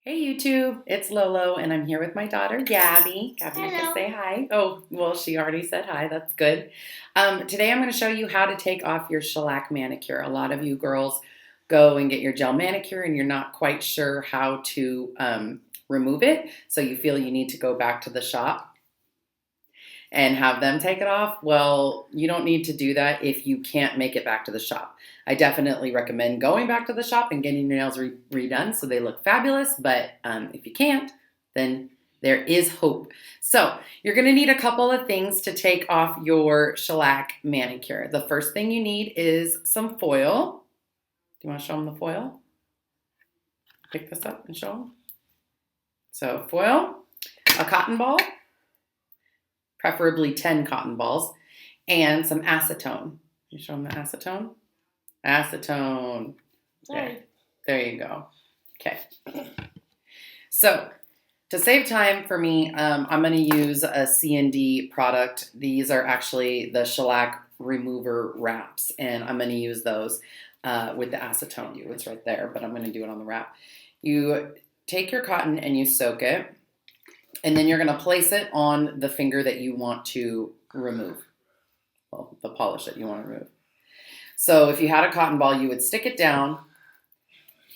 Hey YouTube, it's Lolo and I'm here with my daughter Gabby. Gabby, you can Hello. say hi. Oh, well, she already said hi. That's good. Today I'm going to show you how to take off your shellac manicure. A lot of you girls go and get your gel manicure and you're not quite sure how to remove it. So you feel you need to go back to the shop and have them take it off. Well, you don't need to do that if you can't make it back to the shop. I definitely recommend going back to the shop and getting your nails redone so they look fabulous. But if you can't, then there is hope. So you're going to need a couple of things to take off your shellac manicure. The first thing you need is some foil. Do you want to show them the foil? Pick this up and show them. So foil, a cotton ball, preferably 10 cotton balls, and some acetone. Can you show them the acetone? Acetone. There you go. Okay. So to save time for me, I'm going to use a CND product. These are actually the Shellac Removal Wraps, and I'm going to use those with the acetone. It's right there, but I'm going to do it on the wrap. You take your cotton and you soak it, and then you're going to place it on the finger that you want to remove. Well, the polish that you want to remove. So if you had a cotton ball, you would stick it down.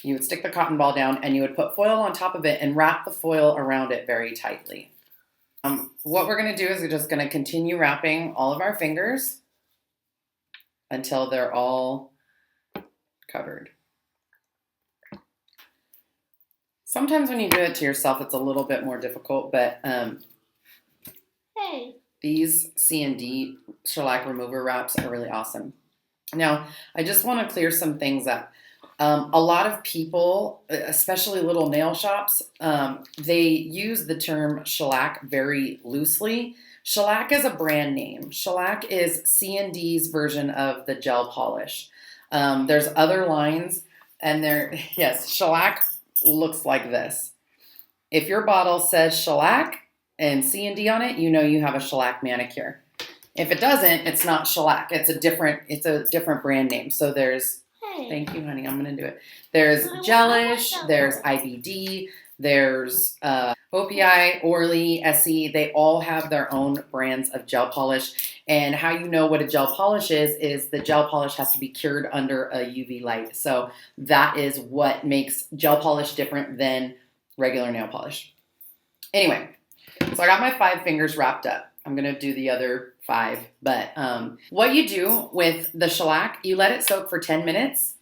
You would stick the cotton ball down and you would put foil on top of it and wrap the foil around it very tightly. What we're going to do is we're just going to continue wrapping all of our fingers until they're all covered. Sometimes when you do it to yourself, it's a little bit more difficult, but these CND Shellac Removal Wraps are really awesome. Now, I just want to clear some things up. A lot of people, especially little nail shops, they use the term shellac very loosely. Shellac is a brand name. Shellac is CND's version of the gel polish. There's other lines, and yes, shellac looks like this. If your bottle says shellac and CND on it, you know you have a shellac manicure. If it doesn't, it's not shellac. It's a different brand name. So there's, thank you, honey, I'm gonna do it. There's Gelish, there's IBD, there's OPI, Orly, SE. They all have their own brands of gel polish. And how you know what a gel polish is the gel polish has to be cured under a UV light. So that is what makes gel polish different than regular nail polish. Anyway, so I got my 5 fingers wrapped up. I'm going to do the other 5. But what you do with the shellac, you let it soak for 10 minutes.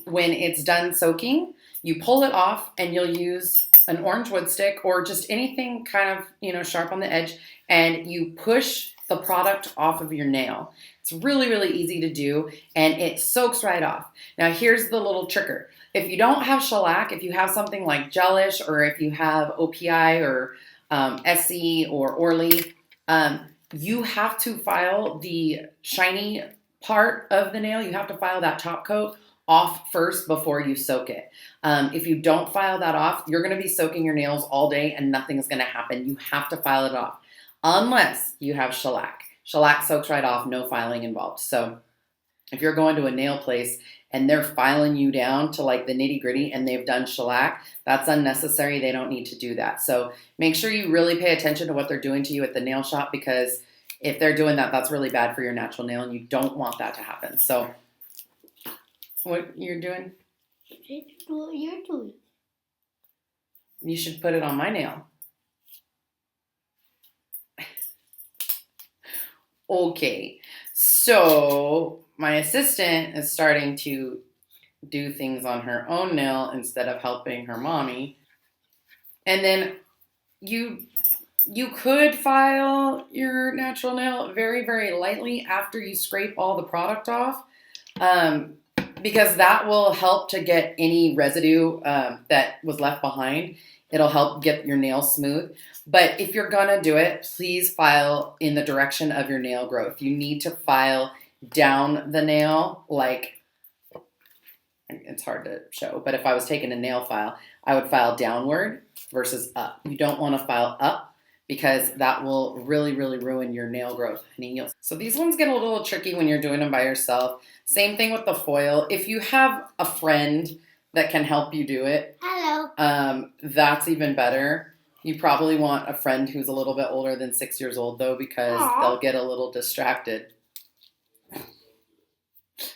When it's done soaking, you pull it off and you'll use an orange wood stick or just anything kind of, sharp on the edge, and you push the product off of your nail. It's really, really easy to do, and it soaks right off. Now, here's the little tricker. If you don't have shellac, if you have something like Gelish, or if you have OPI or SE or Orly, you have to file the shiny part of the nail. You have to file that top coat off first before you soak it. If you don't file that off, you're going to be soaking your nails all day and nothing is going to happen. You have to file it off unless you have shellac. Shellac soaks right off, no filing involved. So if you're going to a nail place and they're filing you down to like the nitty gritty and they've done shellac, that's unnecessary. They don't need to do that. So make sure you really pay attention to what they're doing to you at the nail shop, because if they're doing that, that's really bad for your natural nail and you don't want that to happen. So what you're doing? What you're doing. You should put it on my nail. Okay, so my assistant is starting to do things on her own nail instead of helping her mommy. And then you could file your natural nail very, very lightly after you scrape all the product off, because that will help to get any residue that was left behind. It'll help get your nail smooth. But if you're gonna do it, please file in the direction of your nail growth. You need to file down the nail, like, it's hard to show, but if I was taking a nail file, I would file downward versus up. You don't want to file up because that will really, really ruin your nail growth. So these ones get a little tricky when you're doing them by yourself. Same thing with the foil. If you have a friend that can help you do it, Hello. That's even better. You probably want a friend who's a little bit older than 6 years old, though, because they'll get a little distracted.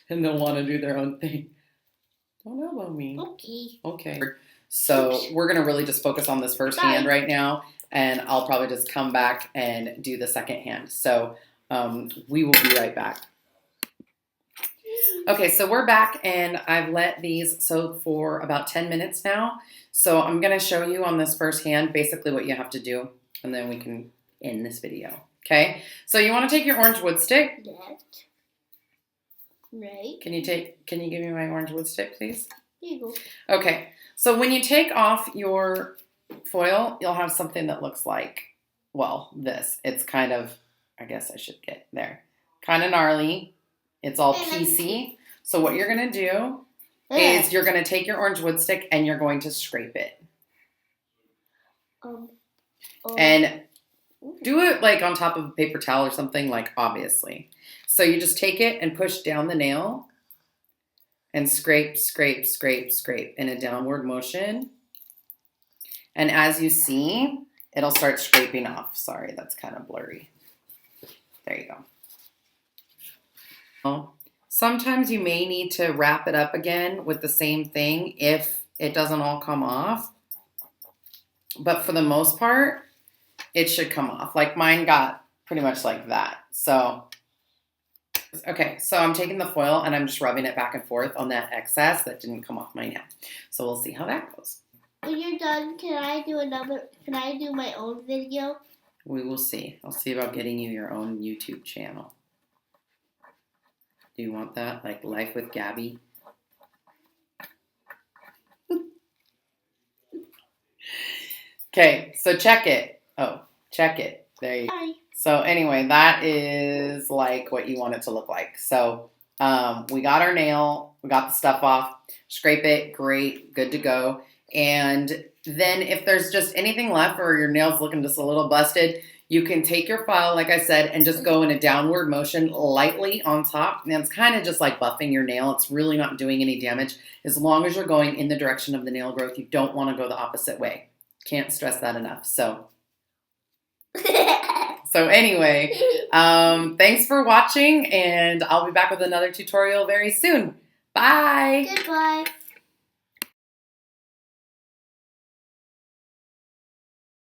And they'll want to do their own thing. Don't elbow me. Okay. So we're going to really just focus on this first hand right now, and I'll probably just come back and do the second hand. So we will be right back. Okay, so we're back, and I've let these soak for about 10 minutes now. So I'm going to show you on this first hand basically what you have to do, and then we can end this video. Okay, so you want to take your orange wood stick. Left. Right. Can you give me my orange wood stick, please? Here you go. Okay, so when you take off your foil, you'll have something that looks like, well, this. It's kind of, I guess I should get there, kind of gnarly. It's all piecey. So what you're going to do is you're going to take your orange wood stick and you're going to scrape it. And do it like on top of a paper towel or something, like obviously. So you just take it and push down the nail and scrape, scrape, scrape, scrape in a downward motion. And as you see, it'll start scraping off. Sorry, that's kind of blurry. There you go. Sometimes you may need to wrap it up again with the same thing if it doesn't all come off. But for the most part, it should come off. Like mine got pretty much like that. So, okay, so I'm taking the foil and I'm just rubbing it back and forth on that excess that didn't come off my nail. So we'll see how that goes. When you're done, can I do my own video? We will see. I'll see about getting you your own YouTube channel. Do you want that? Like Life with Gabby? Okay, so check it. Oh, check it. There you go. Bye. So anyway, that is like what you want it to look like. So we got our nail. We got the stuff off. Scrape it. Great. Good to go. And then if there's just anything left or your nail's looking just a little busted, you can take your file, like I said, and just go in a downward motion lightly on top. And it's kind of just like buffing your nail. It's really not doing any damage. As long as you're going in the direction of the nail growth, you don't want to go the opposite way. Can't stress that enough. So anyway, thanks for watching, and I'll be back with another tutorial very soon. Bye. Goodbye.